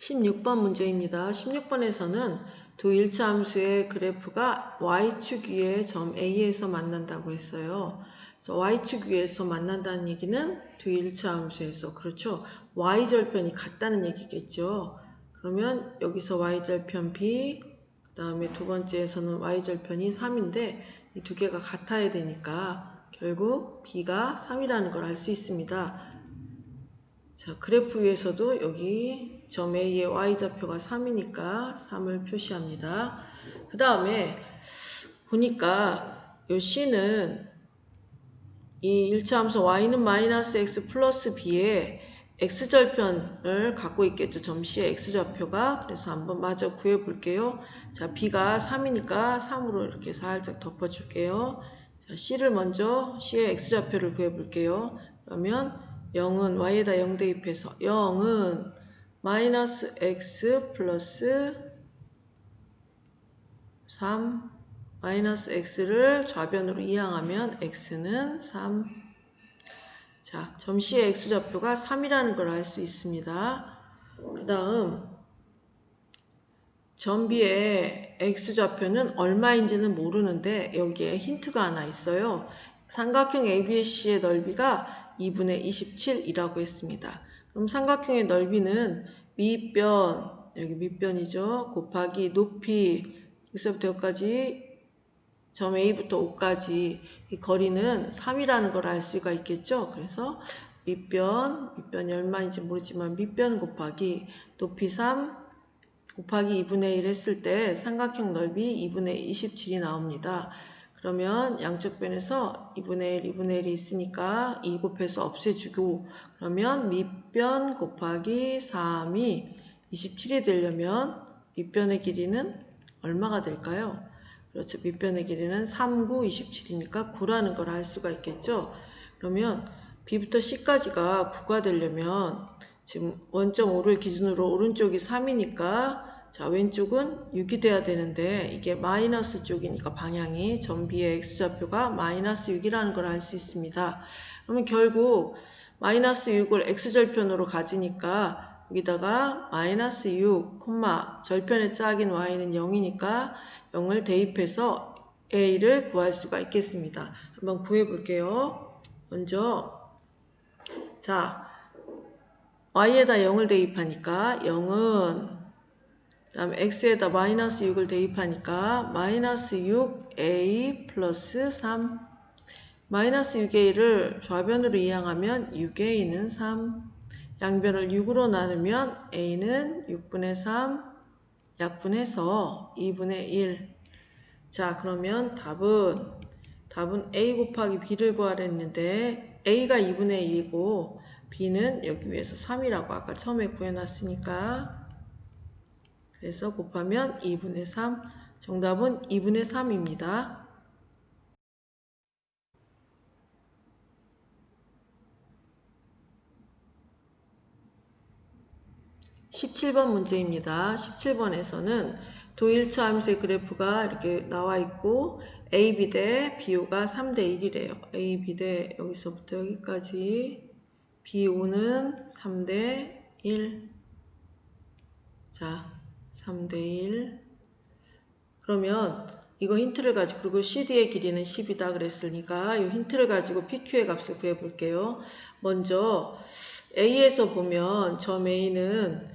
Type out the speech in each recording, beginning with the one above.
16번 문제입니다. 16번에서는 두 일차 함수의 그래프가 y축 위에 점 A에서 만난다고 했어요. 그래서 y축 위에서 만난다는 얘기는 두 일차 함수에서, 그렇죠? y절편이 같다는 얘기겠죠. 그러면 여기서 y절편 B, 그 다음에 두 번째에서는 y절편이 3인데 이 두 개가 같아야 되니까 결국 B가 3이라는 걸 알 수 있습니다. 자, 그래프 위에서도 여기 점 A의 y좌표가 3이니까 3을 표시합니다. 그 다음에 보니까 요 C는 이 일차함수 y는 마이너스 x 플러스 b의 x절편을 갖고 있겠죠. 점 C의 x좌표가. 그래서 한번 마저 구해 볼게요. 자, b가 3이니까 3으로 이렇게 살짝 덮어줄게요. 자, C를 먼저 C의 x좌표를 구해 볼게요. 그러면 0은 y에다 0 대입해서 0은 마이너스 x 플러스 3 마이너스 x를 좌변으로 이항하면 x는 3. 자, 점 C의 x좌표가 3이라는 걸 알 수 있습니다. 그 다음 점 B의 x좌표는 얼마인지는 모르는데 여기에 힌트가 하나 있어요. 삼각형 ABC의 넓이가 2분의 27이라고 했습니다. 그럼 삼각형의 넓이는 밑변, 여기 밑변이죠. 곱하기 높이, 여기서부터 여기까지 점 A부터 O까지 이 거리는 3이라는 걸 알 수가 있겠죠. 그래서 밑변이 얼마인지 모르지만 밑변 곱하기 높이 3 곱하기 2분의 1 했을 때 삼각형 넓이 2분의 27이 나옵니다. 그러면 양쪽 변에서 2분의 1, 2분의 1이 있으니까 2 곱해서 없애주고, 그러면 밑변 곱하기 3이 27이 되려면 밑변의 길이는 얼마가 될까요? 그렇죠. 밑변의 길이는 3, 9, 27이니까 9라는 걸 알 수가 있겠죠. 그러면 B부터 C까지가 9가 되려면 지금 원점 5를 기준으로 오른쪽이 3이니까 자, 왼쪽은 6이 돼야 되는데 이게 마이너스 쪽이니까 방향이 점 B의 x좌표가 마이너스 6이라는 걸 알 수 있습니다. 그러면 결국 마이너스 6을 x절편으로 가지니까 여기다가 마이너스 6, 절편의 짝인 y는 0이니까 0을 대입해서 a를 구할 수가 있겠습니다. 한번 구해 볼게요. 먼저 자, y에다 0을 대입하니까 0은 그 다음에 x에다 마이너스 6을 대입하니까 마이너스 6a 플러스 3 마이너스 6a를 좌변으로 이항하면 6a는 3 양변을 6으로 나누면 a는 6분의 3 약분해서 2분의 1 자, 그러면 답은 a 곱하기 b를 구하랬는데 a가 2분의 1이고 b는 여기 위에서 3이라고 아까 처음에 구해놨으니까 그래서 곱하면 2분의 3 정답은 2분의 3입니다. (17번) 문제입니다. 17번에서는 두 일차 함수의 그래프가 이렇게 나와 있고 AB 대 BO가 3대 1이래요. AB 대 여기서부터 여기까지 BO는 3대 1 자, 3대 1 그러면 이거 힌트를 가지고 그리고 CD의 길이는 10이다 그랬으니까 이 힌트를 가지고 PQ의 값을 구해 볼게요. 먼저 A에서 보면 점 A는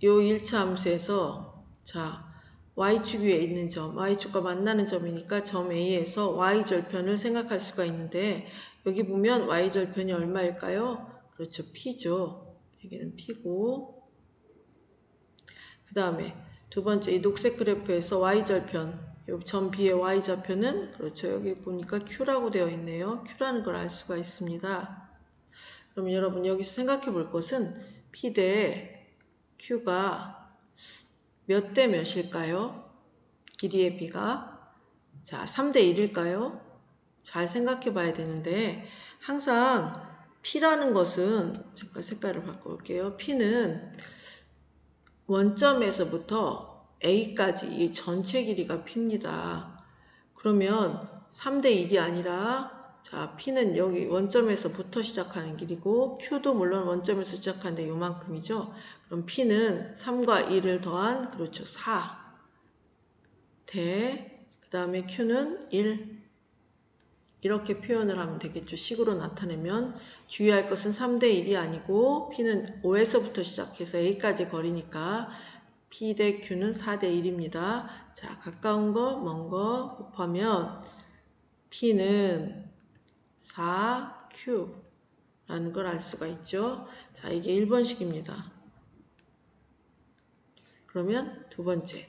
요 1차 함수에서 자 Y축 위에 있는 점, Y축과 만나는 점이니까 점 A에서 Y절편을 생각할 수가 있는데 여기 보면 Y절편이 얼마일까요? 그렇죠. P죠. 여기는 P고 그 다음에 두 번째 이 녹색 그래프에서 y절편 점 B의 y좌표는 그렇죠. 여기 보니까 Q라고 되어 있네요. Q라는 걸 알 수가 있습니다. 그럼 여러분 여기서 생각해 볼 것은 P 대 Q가 몇 대 몇일까요? 길이의 B가 자 3대 1일까요? 잘 생각해 봐야 되는데 항상 P라는 것은 잠깐 색깔을 바꿔볼게요. P는 원점에서부터 A까지 이 전체 길이가 P입니다. 그러면 3대 1이 아니라 자, P는 여기 원점에서부터 시작하는 길이고 Q도 물론 원점에서 시작하는데 요만큼이죠. 그럼 P는 3과 2를 더한 그렇죠. 4 대, 그 다음에 Q는 1 이렇게 표현을 하면 되겠죠. 식으로 나타내면 주의할 것은 3대 1이 아니고 P는 5에서부터 시작해서 A까지 거리니까 P 대 Q는 4대 1입니다. 자, 가까운 거, 먼 거 곱하면 P는 4Q 라는 걸 알 수가 있죠. 자, 이게 1번식입니다. 그러면 두 번째.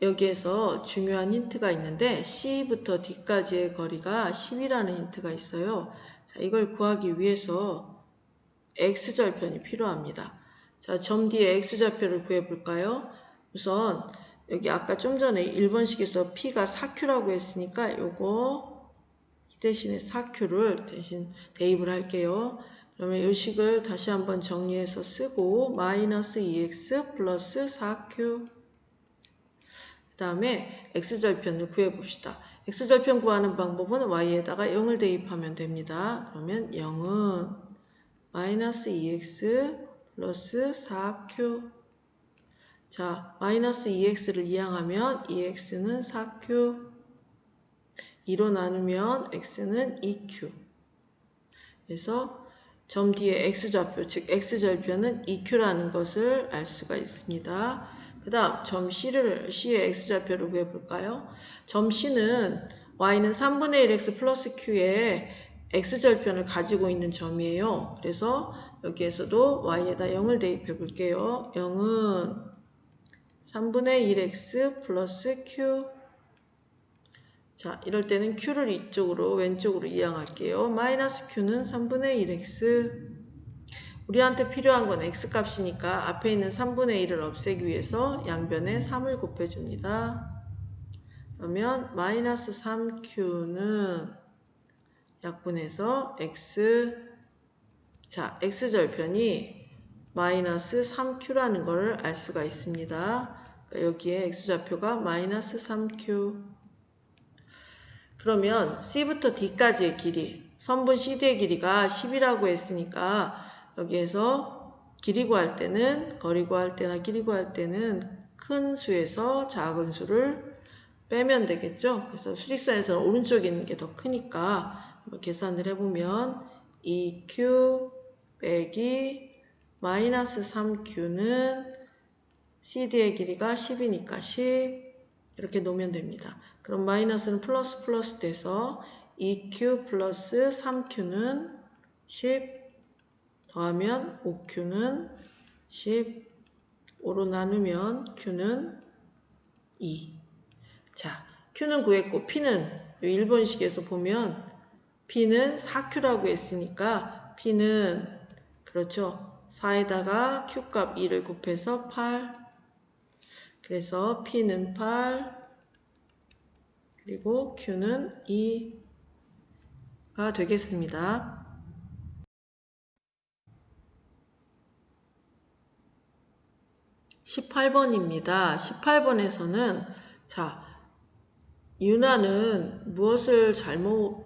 여기에서 중요한 힌트가 있는데 C부터 D까지의 거리가 10이라는 힌트가 있어요. 자, 이걸 구하기 위해서 X절편이 필요합니다. 자, 점 D의 X좌표를 구해볼까요? 우선 여기 아까 좀 전에 1번식에서 P가 4Q라고 했으니까 요거 대신에 4Q를 대신 대입을 할게요. 그러면 이 식을 다시 한번 정리해서 쓰고 마이너스 2x 플러스 4q 그 다음에 x절편을 구해봅시다. x절편 구하는 방법은 y에다가 0을 대입하면 됩니다. 그러면 0은 마이너스 2x 플러스 4q 자, 마이너스 2x를 이항하면 2x는 4q 2로 나누면 x는 2q 그래서 점 D의 x좌표, 즉 x절편은 2q라는 것을 알 수가 있습니다. 그 다음 점 C의 x좌표를 구해볼까요? 점 C는 y는 3분의 1x 플러스 q의 x절편을 가지고 있는 점이에요. 그래서 여기에서도 y에다 0을 대입해 볼게요. 0은 3분의 1x 플러스 q 자, 이럴 때는 q를 이쪽으로 왼쪽으로 이항할게요. 마이너스 q는 3분의 1x 우리한테 필요한 건 x값이니까 앞에 있는 3분의 1을 없애기 위해서 양변에 3을 곱해줍니다. 그러면 마이너스 3q는 약분해서 x 자, x절편이 마이너스 3q라는 걸 알 수가 있습니다. 그러니까 여기에 x좌표가 마이너스 3q 그러면 C부터 D까지의 길이, 선분 CD의 길이가 10이라고 했으니까 여기에서 길이 구할 때는, 거리 구할 때나 길이 구할 때는 큰 수에서 작은 수를 빼면 되겠죠. 그래서 수직선에서는 오른쪽에 있는 게 더 크니까 계산을 해보면 2Q 빼기 마이너스 3Q는 CD의 길이가 10이니까 10 이렇게 놓으면 됩니다. 그럼 마이너스는 플러스 플러스 돼서 2q 플러스 3q는 10 더하면 5q는 10 5로 나누면 q는 2 자, q는 구했고 p는 1번식에서 보면 p는 4q라고 했으니까 p는 그렇죠. 4에다가 q값 2를 곱해서 8 그래서 p는 8 그리고 q는 2가 되겠습니다. 18번입니다. 18번에서는 자, 윤하는 무엇을 잘못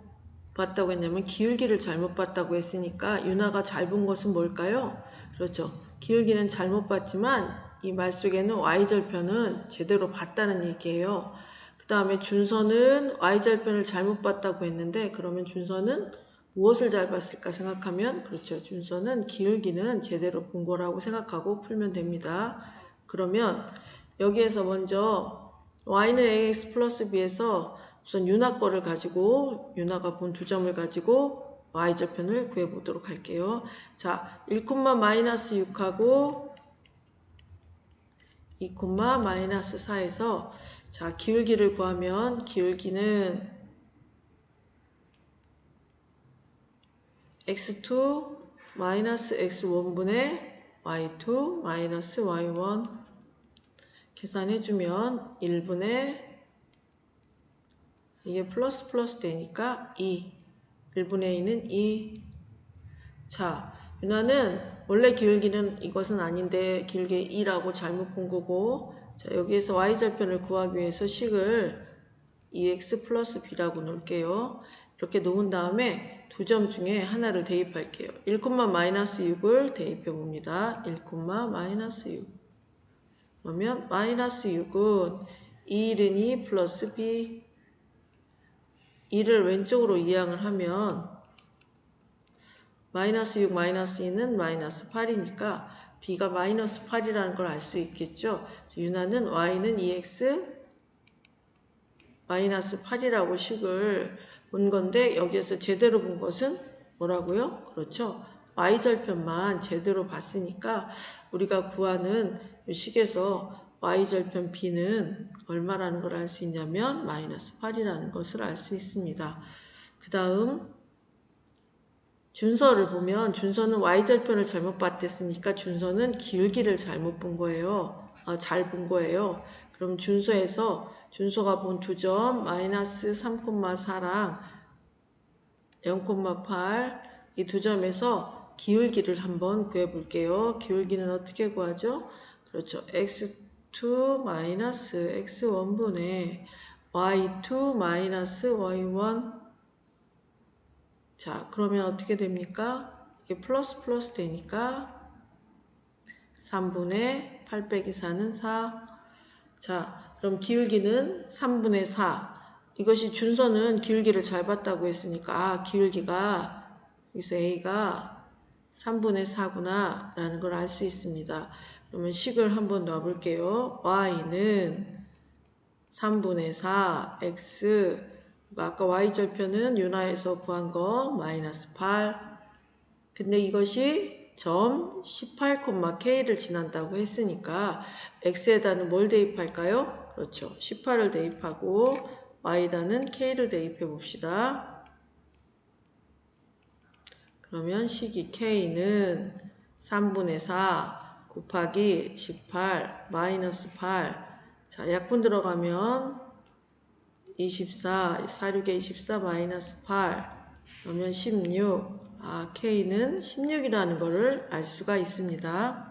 봤다고 했냐면 기울기를 잘못 봤다고 했으니까 윤하가 잘 본 것은 뭘까요? 그렇죠. 기울기는 잘못 봤지만 이 말 속에는 y절편은 제대로 봤다는 얘기예요. 그 다음에 준서는 y절편을 잘못 봤다고 했는데 그러면 준서는 무엇을 잘 봤을까 생각하면 그렇죠. 준서는 기울기는 제대로 본 거라고 생각하고 풀면 됩니다. 그러면 여기에서 먼저 y는 ax 플러스 b에서 우선 윤하 거를 가지고 윤하가 본 두 점을 가지고 y절편을 구해보도록 할게요. 자, 1, 마이너스 6하고 2, 마이너스 4에서 자, 기울기를 구하면 기울기는 x2 마이너스 x1분의 y2 마이너스 y1 계산해주면 1분의 이게 플러스 플러스 되니까 2 1분의 2는 2 자, 윤하는 원래 기울기는 이것은 아닌데 기울기 2라고 잘못 본 거고 자, 여기에서 y절편을 구하기 위해서 식을 2x 플러스 b라고 놓을게요. 이렇게 놓은 다음에 두 점 중에 하나를 대입할게요. 1,-6을 대입해 봅니다. 1,-6. 그러면 마이너스 6은 2 1은 2 플러스 b. 2를 왼쪽으로 이항을 하면 마이너스 6 마이너스 2는 마이너스 8이니까 b가 마이너스 8이라는 걸 알 수 있겠죠. 유나는 y는 2x 마이너스 8이라고 식을 본 건데 여기에서 제대로 본 것은 뭐라고요? 그렇죠. y절편만 제대로 봤으니까 우리가 구하는 이 식에서 y절편 b는 얼마라는 걸 알 수 있냐면 마이너스 8이라는 것을 알 수 있습니다. 그 다음 준서를 보면 준서는 y절편을 잘못 봤댔으니까 준서는 기울기를 잘못 본 거예요. 잘 본 거예요. 그럼 준서에서 준서가 본 두 점 마이너스 3,4랑 0,8 이 두 점에서 기울기를 한번 구해 볼게요. 기울기는 어떻게 구하죠? 그렇죠. x2 마이너스 x1분의 y2 마이너스 y1. 자, 그러면 어떻게 됩니까? 이게 플러스 플러스 되니까 3분의 8 빼기 4는 4. 자, 그럼 기울기는 3분의 4. 이것이 준서는 기울기를 잘 봤다고 했으니까 기울기가 여기서 a가 3분의 4구나 라는 걸 알 수 있습니다. 그러면 식을 한번 넣어볼게요. y는 3분의 4 x 아까 y절편은 윤화에서 구한 거 마이너스 8. 근데 이것이 점 18,k를 지난다고 했으니까 x에다는 뭘 대입할까요? 그렇죠. 18을 대입하고 y에다는 k를 대입해 봅시다. 그러면 식이 k는 3분의 4 곱하기 18 마이너스 8. 자, 약분 들어가면 24, 4, 6에 24 마이너스 8 그러면 16. k는 16이라는 것을 알 수가 있습니다.